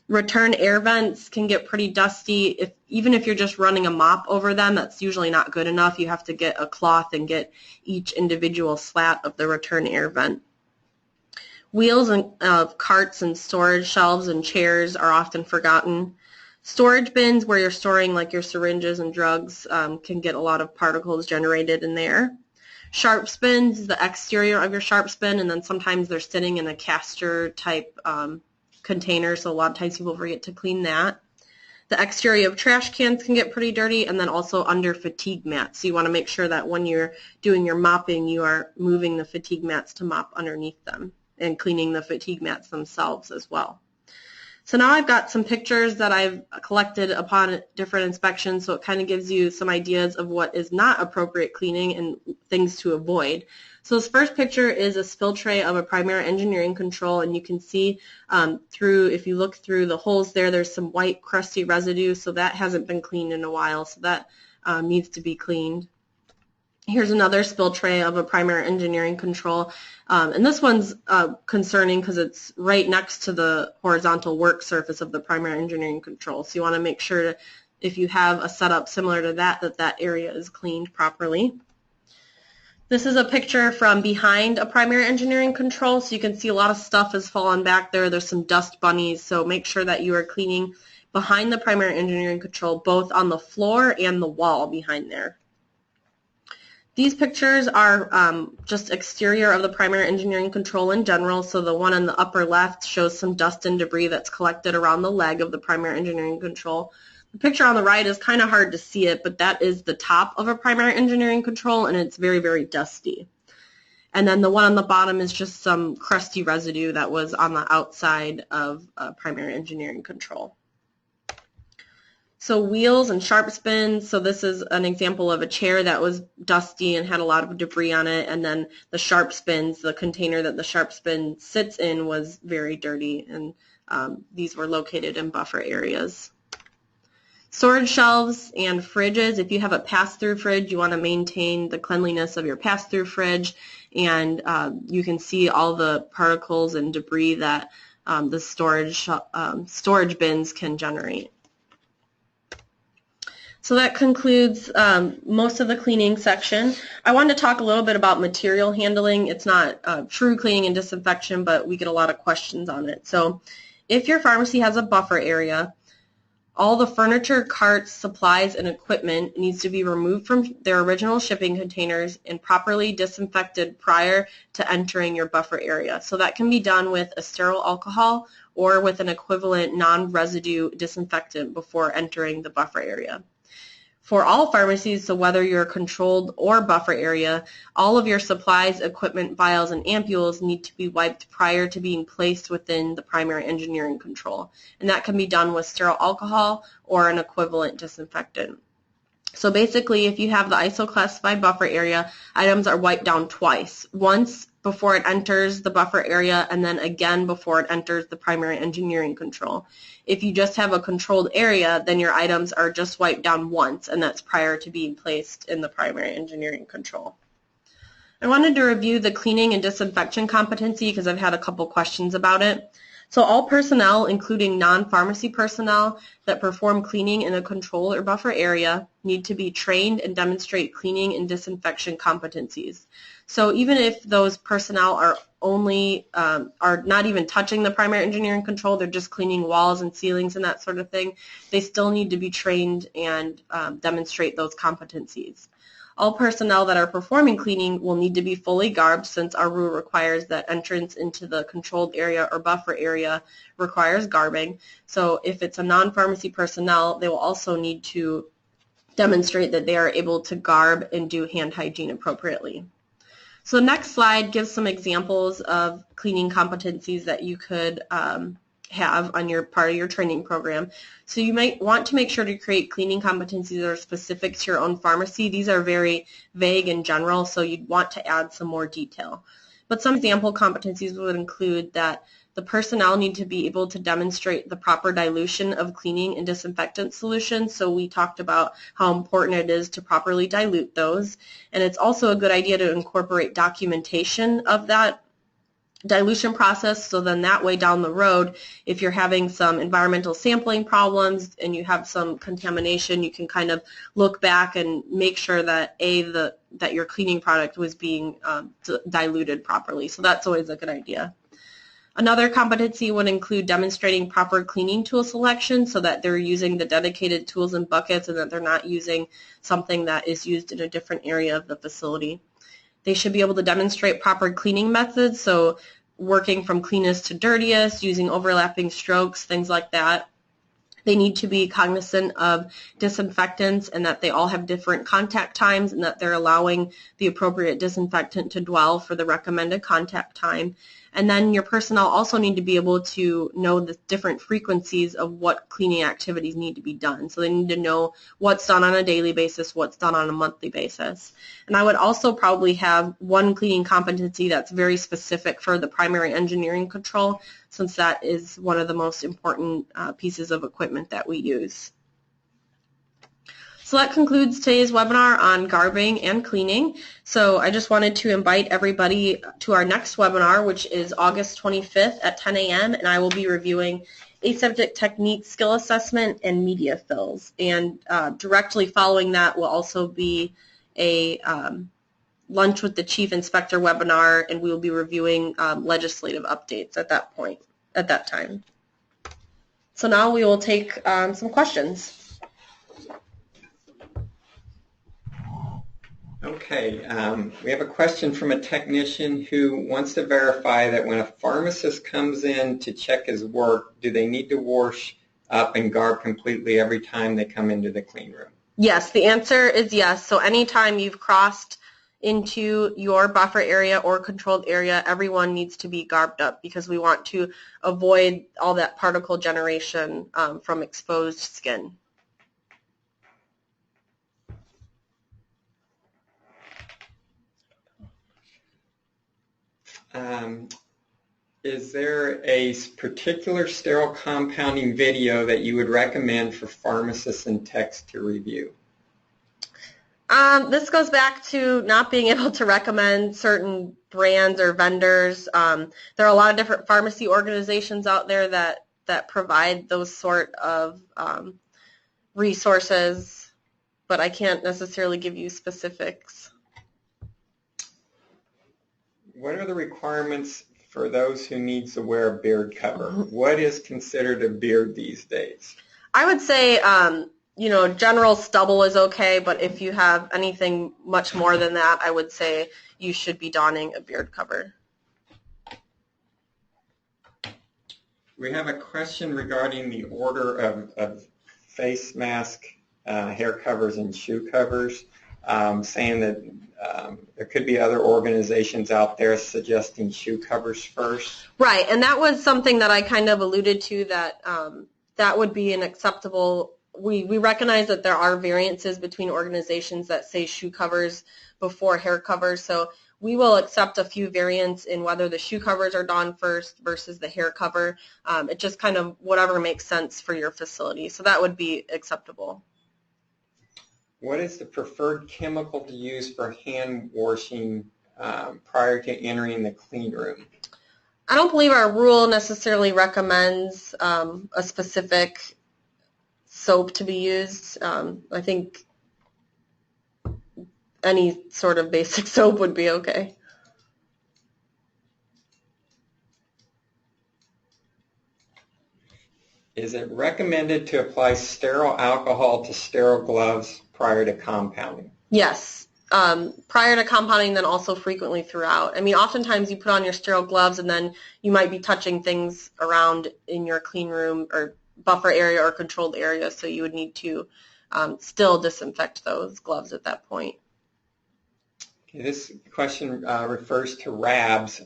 Return air vents can get pretty dusty. Even if you're just running a mop over them, that's usually not good enough. You have to get a cloth and get each individual slat of the return air vent. Wheels of carts and storage shelves and chairs are often forgotten. Storage bins where you're storing like your syringes and drugs can get a lot of particles generated in there. Sharps bins, the exterior of your sharps bin, and then sometimes they're sitting in a caster type container, so a lot of times people forget to clean that. The exterior of trash cans can get pretty dirty, and then also under fatigue mats. So you want to make sure that when you're doing your mopping, you are moving the fatigue mats to mop underneath them and cleaning the fatigue mats themselves as well. So now I've got some pictures that I've collected upon different inspections, so it kind of gives you some ideas of what is not appropriate cleaning and things to avoid. So this first picture is a spill tray of a primary engineering control, and you can see if you look through the holes there, there's some white crusty residue, so that hasn't been cleaned in a while, so that needs to be cleaned. Here's another spill tray of a primary engineering control, and this one's concerning because it's right next to the horizontal work surface of the primary engineering control. So you want to make sure if you have a setup similar to that, that area is cleaned properly. This is a picture from behind a primary engineering control, so you can see a lot of stuff has fallen back there. There's some dust bunnies, so make sure that you are cleaning behind the primary engineering control, both on the floor and the wall behind there. These pictures are just exterior of the primary engineering control in general, so the one on the upper left shows some dust and debris that's collected around the leg of the primary engineering control. The picture on the right is kind of hard to see it, but that is the top of a primary engineering control, and it's very, very dusty. And then the one on the bottom is just some crusty residue that was on the outside of primary engineering control. So wheels and sharp spins, so this is an example of a chair that was dusty and had a lot of debris on it, and then the sharp spins, the container that the sharp spin sits in was very dirty, and these were located in buffer areas. Storage shelves and fridges, if you have a pass-through fridge, you want to maintain the cleanliness of your pass-through fridge, and you can see all the particles and debris that the storage bins can generate. So that concludes most of the cleaning section. I wanted to talk a little bit about material handling. It's not true cleaning and disinfection, but we get a lot of questions on it. So if your pharmacy has a buffer area, all the furniture, carts, supplies, and equipment needs to be removed from their original shipping containers and properly disinfected prior to entering your buffer area. So that can be done with a sterile alcohol or with an equivalent non-residue disinfectant before entering the buffer area. For all pharmacies, so whether you're controlled or buffer area, all of your supplies, equipment, vials, and ampules need to be wiped prior to being placed within the primary engineering control. And that can be done with sterile alcohol or an equivalent disinfectant. So basically, if you have the ISO classified buffer area, items are wiped down twice. Once before it enters the buffer area, and then again before it enters the primary engineering control. If you just have a controlled area, then your items are just wiped down once, and that's prior to being placed in the primary engineering control. I wanted to review the cleaning and disinfection competency because I've had a couple questions about it. So all personnel, including non-pharmacy personnel that perform cleaning in a control or buffer area, need to be trained and demonstrate cleaning and disinfection competencies. So even if those personnel are not even touching the primary engineering control, they're just cleaning walls and ceilings and that sort of thing, they still need to be trained and demonstrate those competencies. All personnel that are performing cleaning will need to be fully garbed, since our rule requires that entrance into the controlled area or buffer area requires garbing. So if it's a non-pharmacy personnel, they will also need to demonstrate that they are able to garb and do hand hygiene appropriately. So the next slide gives some examples of cleaning competencies that you could have on your part of your training program. So you might want to make sure to create cleaning competencies that are specific to your own pharmacy. These are very vague and general, so you'd want to add some more detail. But some example competencies would include that the personnel need to be able to demonstrate the proper dilution of cleaning and disinfectant solutions. So we talked about how important it is to properly dilute those. And it's also a good idea to incorporate documentation of that dilution process, so then that way down the road, if you're having some environmental sampling problems and you have some contamination, you can kind of look back and make sure that that your cleaning product was being diluted properly. So that's always a good idea. Another competency would include demonstrating proper cleaning tool selection, so that they're using the dedicated tools and buckets and that they're not using something that is used in a different area of the facility. They should be able to demonstrate proper cleaning methods, so working from cleanest to dirtiest, using overlapping strokes, things like that. They need to be cognizant of disinfectants and that they all have different contact times and that they're allowing the appropriate disinfectant to dwell for the recommended contact time. And then your personnel also need to be able to know the different frequencies of what cleaning activities need to be done. So they need to know what's done on a daily basis, what's done on a monthly basis. And I would also probably have one cleaning competency that's very specific for the primary engineering control, since that is one of the most important pieces of equipment that we use. So that concludes today's webinar on garbing and cleaning. So I just wanted to invite everybody to our next webinar, which is August 25th at 10 a.m., and I will be reviewing aseptic technique skill assessment and media fills. And directly following that will also be a lunch with the chief inspector webinar, and we will be reviewing legislative updates at that time. So now we will take some questions. Okay, we have a question from a technician who wants to verify that when a pharmacist comes in to check his work, do they need to wash up and garb completely every time they come into the clean room? Yes, the answer is yes. So anytime you've crossed into your buffer area or controlled area, everyone needs to be garbed up because we want to avoid all that particle generation from exposed skin. Is there a particular sterile compounding video that you would recommend for pharmacists and techs to review? This goes back to not being able to recommend certain brands or vendors. There are a lot of different pharmacy organizations out there that provide those sort of resources, but I can't necessarily give you specifics. What are the requirements for those who need to wear a beard cover? What is considered a beard these days? I would say, general stubble is okay, but if you have anything much more than that, I would say you should be donning a beard cover. We have a question regarding the order of face mask, hair covers, and shoe covers, saying that there could be other organizations out there suggesting shoe covers first. Right, and that was something that I kind of alluded to, that that would be an acceptable. We recognize that there are variances between organizations that say shoe covers before hair covers, so we will accept a few variants in whether the shoe covers are done first versus the hair cover. It just kind of whatever makes sense for your facility, so that would be acceptable. What is the preferred chemical to use for hand washing prior to entering the clean room? I don't believe our rule necessarily recommends a specific soap to be used. I think any sort of basic soap would be okay. Is it recommended to apply sterile alcohol to sterile gloves prior to compounding? Yes. Prior to compounding, then also frequently throughout. I mean, oftentimes you put on your sterile gloves and then you might be touching things around in your clean room or buffer area or controlled area, so you would need to still disinfect those gloves at that point. Okay, this question refers to RABs.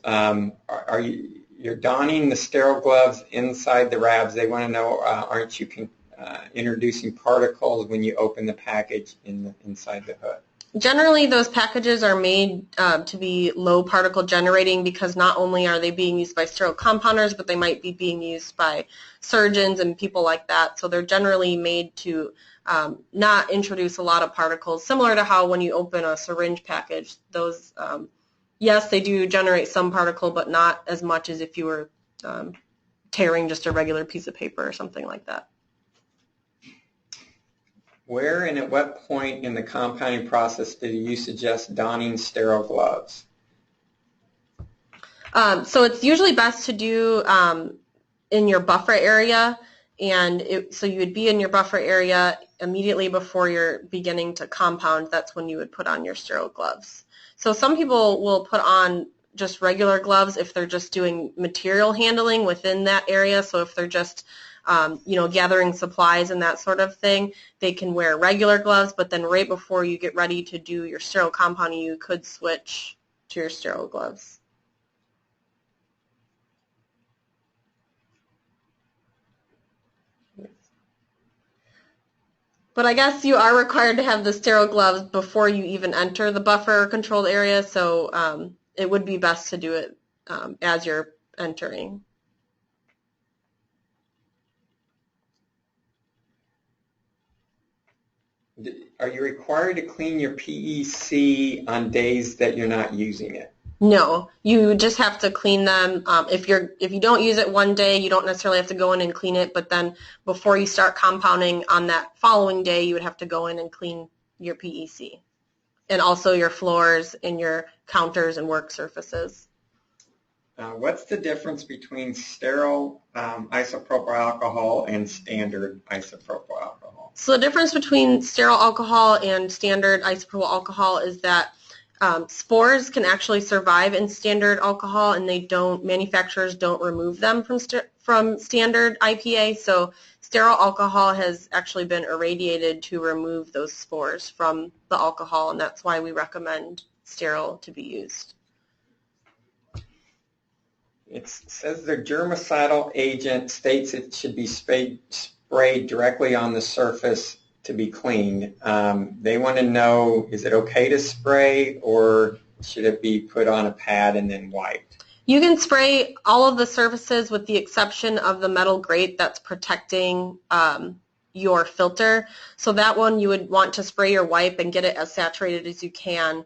You're donning the sterile gloves inside the RABs. They want to know, aren't you introducing particles when you open the package inside the hood? Generally, those packages are made to be low particle generating because not only are they being used by sterile compounders, but they might be being used by surgeons and people like that. So they're generally made to not introduce a lot of particles, similar to how when you open a syringe package, those, yes, they do generate some particle, but not as much as if you were tearing just a regular piece of paper or something like that. Where and at what point in the compounding process do you suggest donning sterile gloves? So it's usually best to do in your buffer area, and so you would be in your buffer area immediately before you're beginning to compound. That's when you would put on your sterile gloves. So some people will put on just regular gloves if they're just doing material handling within that area. So if they're just gathering supplies and that sort of thing, they can wear regular gloves, but then right before you get ready to do your sterile compounding, you could switch to your sterile gloves. But I guess you are required to have the sterile gloves before you even enter the buffer or controlled area, so it would be best to do it as you're entering. Are you required to clean your PEC on days that you're not using it? No, you just have to clean them. If you don't use it one day, you don't necessarily have to go in and clean it, but then before you start compounding on that following day, you would have to go in and clean your PEC. And also your floors and your counters and work surfaces. What's the difference between sterile isopropyl alcohol and standard isopropyl alcohol? So the difference between sterile alcohol and standard isopropyl alcohol is that spores can actually survive in standard alcohol, and manufacturers don't remove them from standard IPA. So sterile alcohol has actually been irradiated to remove those spores from the alcohol, and that's why we recommend sterile to be used. It says the germicidal agent states it should be sprayed directly on the surface to be cleaned. They want to know, is it okay to spray, or should it be put on a pad and then wiped? You can spray all of the surfaces with the exception of the metal grate that's protecting your filter. So that one you would want to spray or wipe and get it as saturated as you can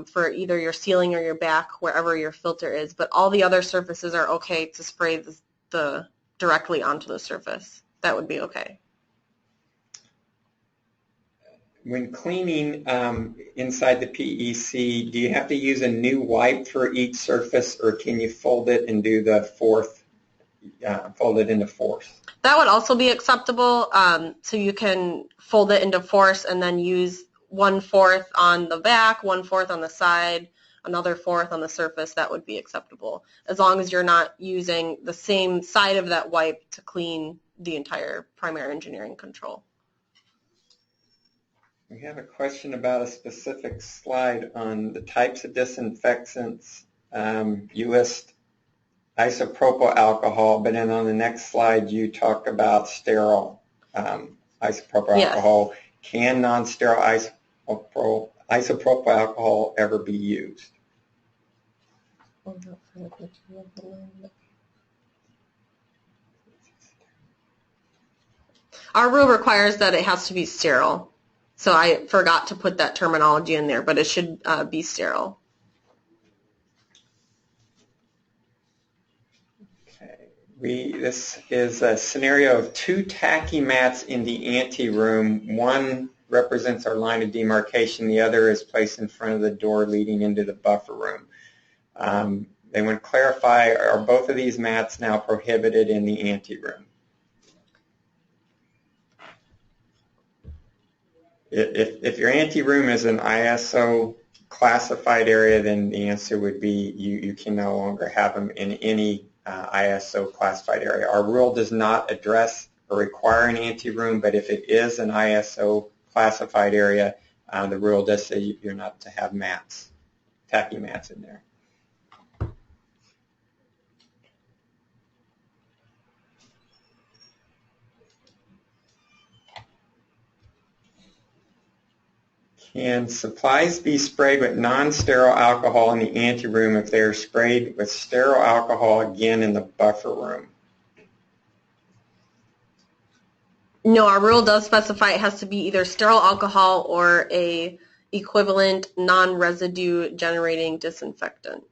for either your ceiling or your back, wherever your filter is. But all the other surfaces are okay to spray directly onto the surface. That would be okay. When cleaning inside the PEC, do you have to use a new wipe for each surface, or can you fold it and do the fold it into fourths? That would also be acceptable. So you can fold it into fourths and then use 1/4 on the back, 1/4 on the side, another 1/4 on the surface. That would be acceptable, as long as you're not using the same side of that wipe to clean the entire primary engineering control. We have a question about a specific slide on the types of disinfectants. You list isopropyl alcohol, but then on the next slide you talk about sterile isopropyl alcohol. Can non-sterile isopropyl alcohol ever be used? Our rule requires that it has to be sterile. So I forgot to put that terminology in there, but it should be sterile. Okay. This is a scenario of 2 tacky mats in the anteroom. One represents our line of demarcation. The other is placed in front of the door leading into the buffer room. They want to clarify, are both of these mats now prohibited in the anteroom? If your anteroom is an ISO classified area, then the answer would be you can no longer have them in any ISO classified area. Our rule does not address or require an anteroom, but if it is an ISO classified area, the rule does say you're not to have mats, tacky mats in there. Can supplies be sprayed with non-sterile alcohol in the anteroom if they are sprayed with sterile alcohol again in the buffer room? No, our rule does specify it has to be either sterile alcohol or a equivalent non-residue generating disinfectant.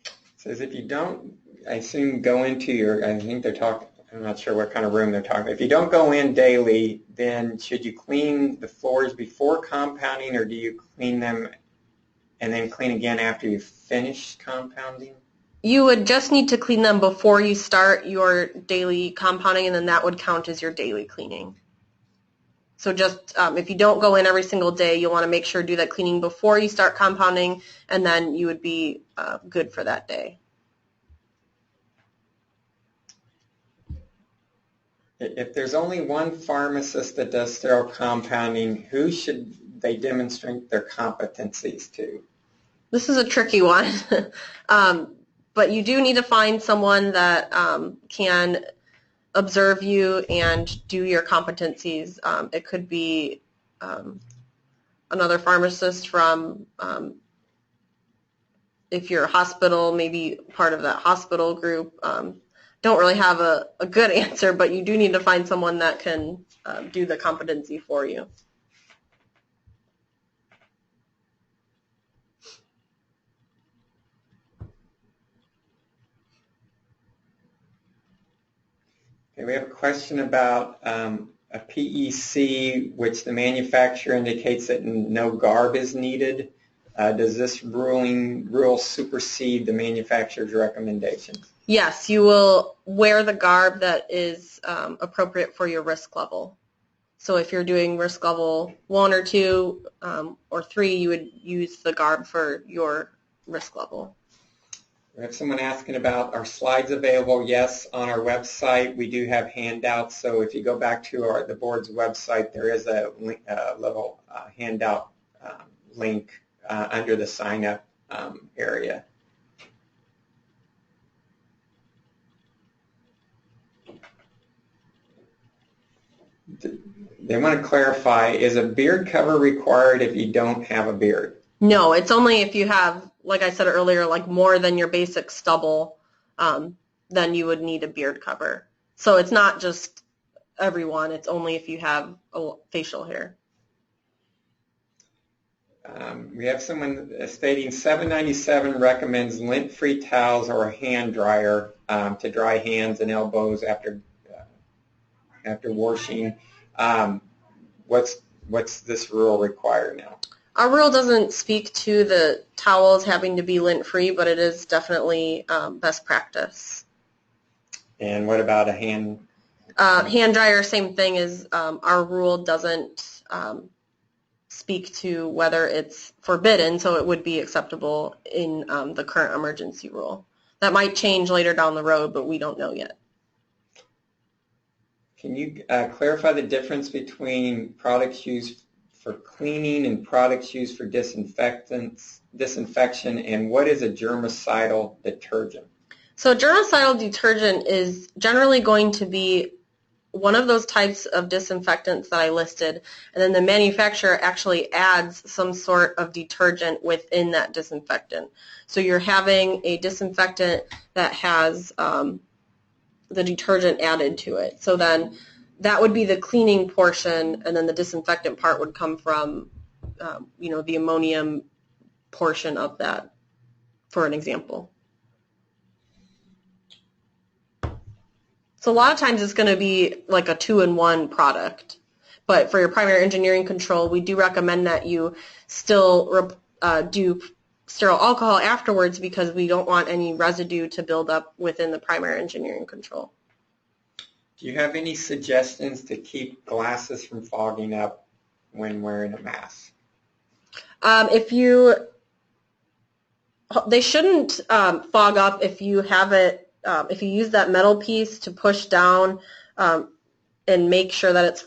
It says if you don't, I assume, go into your, I think they're talking, I'm not sure what kind of room they're talking about. If you don't go in daily, then should you clean the floors before compounding, or do you clean them and then clean again after you finish compounding? You would just need to clean them before you start your daily compounding, and then that would count as your daily cleaning. So just if you don't go in every single day, you'll want to make sure to do that cleaning before you start compounding, and then you would be good for that day. If there's only one pharmacist that does sterile compounding, who should they demonstrate their competencies to? This is a tricky one. But you do need to find someone that can observe you and do your competencies. It could be another pharmacist from, if you're a hospital, maybe part of that hospital group. Don't really have a good answer, but you do need to find someone that can do the competency for you. Okay, we have a question about a PEC, which the manufacturer indicates that no garb is needed. Does this rule supersede the manufacturer's recommendations? Yes, you will wear the garb that is appropriate for your risk level. So if you're doing risk level 1 or 2 or 3, you would use the garb for your risk level. We have someone asking about, are slides available? Yes, on our website we do have handouts, so if you go back to the board's website, there is a little handout link under the sign up area. They want to clarify, is a beard cover required if you don't have a beard? No, it's only if you have, like I said earlier, like more than your basic stubble, then you would need a beard cover. So it's not just everyone, it's only if you have facial hair. We have someone stating 797 recommends lint-free towels or a hand dryer to dry hands and elbows after washing. What's this rule require now? Our rule doesn't speak to the towels having to be lint-free, but it is definitely best practice. And what about a hand? Hand dryer, same thing as our rule doesn't speak to whether it's forbidden, so it would be acceptable in the current emergency rule. That might change later down the road, but we don't know yet. Can you clarify the difference between products used for cleaning and products used for disinfection, and what is a germicidal detergent? So germicidal detergent is generally going to be one of those types of disinfectants that I listed, and then the manufacturer actually adds some sort of detergent within that disinfectant. So you're having a disinfectant that has the detergent added to it. So then that would be the cleaning portion, and then the disinfectant part would come from, the ammonium portion of that, for an example. So a lot of times it's going to be like a 2-in-1 product. But for your primary engineering control, we do recommend that you still do sterile alcohol afterwards, because we don't want any residue to build up within the primary engineering control. Do you have any suggestions to keep glasses from fogging up when wearing a mask? They shouldn't fog up if you have it. If you use that metal piece to push down and make sure that it's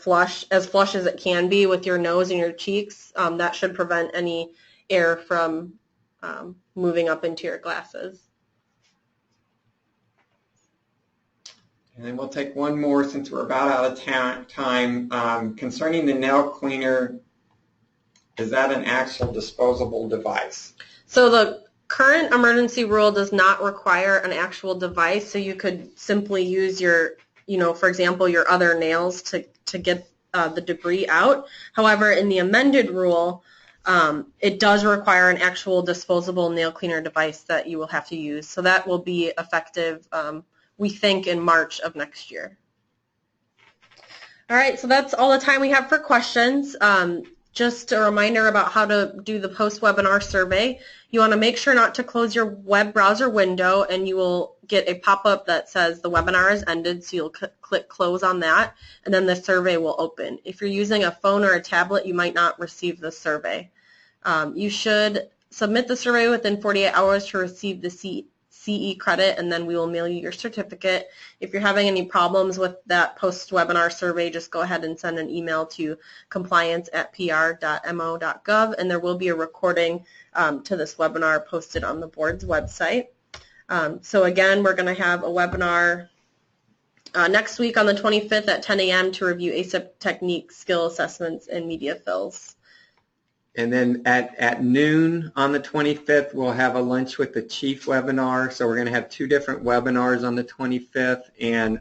as flush as it can be with your nose and your cheeks, that should prevent any air from moving up into your glasses. And then we'll take one more since we're about out of time. Concerning the nail cleaner, is that an actual disposable device? So the current emergency rule does not require an actual device, so you could simply use your, for example, your other nails to get the debris out. However, in the amended rule, it does require an actual disposable nail cleaner device that you will have to use. So that will be effective, we think, in March of next year. All right, so that's all the time we have for questions. Just a reminder about how to do the post-webinar survey. You want to make sure not to close your web browser window, and you will get a pop-up that says the webinar has ended, so you'll click close on that, and then the survey will open. If you're using a phone or a tablet, you might not receive the survey. You should submit the survey within 48 hours to receive the CE credit, and then we will mail you your certificate. If you're having any problems with that post-webinar survey, just go ahead and send an email to compliance@pr.mo.gov, and there will be a recording to this webinar posted on the board's website. So again, we're going to have a webinar next week on the 25th at 10 a.m. to review ASAP technique, skill assessments, and media fills. And then at noon on the 25th, we'll have a lunch with the chief webinar. So we're going to have two different webinars on the 25th. And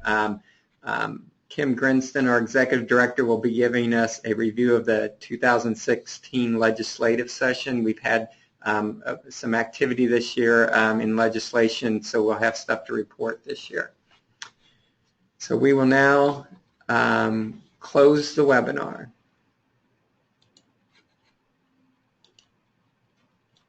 Kim Grinston, our executive director, will be giving us a review of the 2016 legislative session. We've had some activity this year in legislation, so we'll have stuff to report this year. So we will now close the webinar.